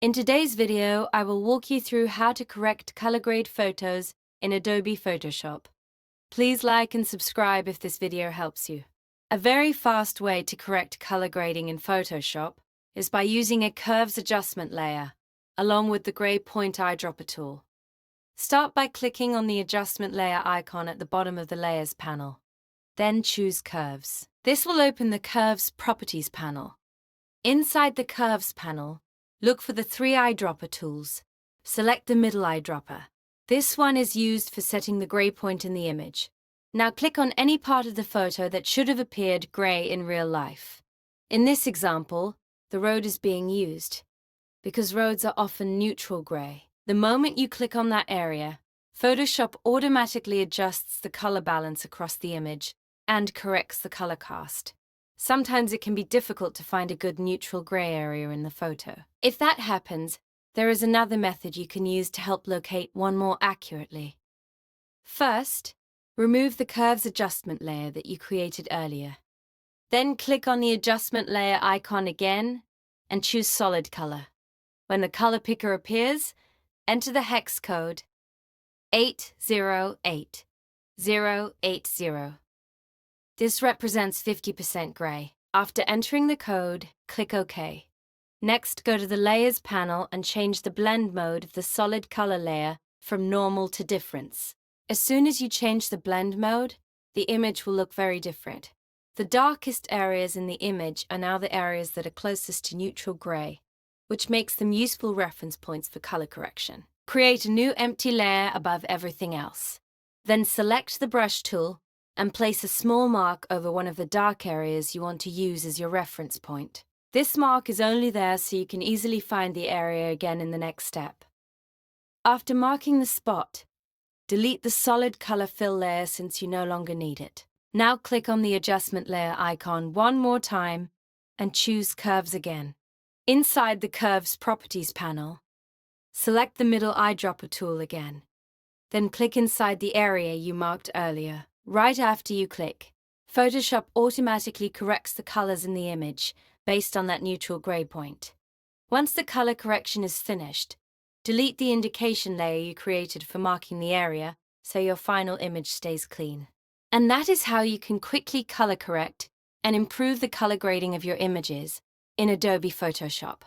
In today's video, I will walk you through how to correct color grade photos in Adobe Photoshop. Please like and subscribe if this video helps you. A very fast way to correct color grading in Photoshop is by using a curves adjustment layer, along with the Gray Point Eyedropper tool. Start by clicking on the adjustment layer icon at the bottom of the Layers panel. Then choose Curves. This will open the Curves Properties panel. Inside the Curves panel, look for the three eyedropper tools. Select the middle eyedropper. This one is used for setting the gray point in the image. Now click on any part of the photo that should have appeared gray in real life. In this example, the road is being used, because roads are often neutral gray. The moment you click on that area, Photoshop automatically adjusts the color balance across the image and corrects the color cast. Sometimes it can be difficult to find a good neutral gray area in the photo. If that happens, there is another method you can use to help locate one more accurately. First, remove the curves adjustment layer that you created earlier. Then click on the adjustment layer icon again and choose solid color. When the color picker appears, enter the hex code 808080. This represents 50% gray. After entering the code, click OK. Next, go to the Layers panel and change the blend mode of the solid color layer from normal to difference. As soon as you change the blend mode, the image will look very different. The darkest areas in the image are now the areas that are closest to neutral gray, which makes them useful reference points for color correction. Create a new empty layer above everything else. Then select the brush tool and place a small mark over one of the dark areas you want to use as your reference point. This mark is only there so you can easily find the area again in the next step. After marking the spot, delete the solid color fill layer since you no longer need it. Now click on the adjustment layer icon one more time and choose Curves again. Inside the Curves Properties panel, select the middle eyedropper tool again. Then click inside the area you marked earlier. Right after you click, Photoshop automatically corrects the colors in the image based on that neutral gray point. Once the color correction is finished, delete the indication layer you created for marking the area so your final image stays clean. And that is how you can quickly color correct and improve the color grading of your images in Adobe Photoshop.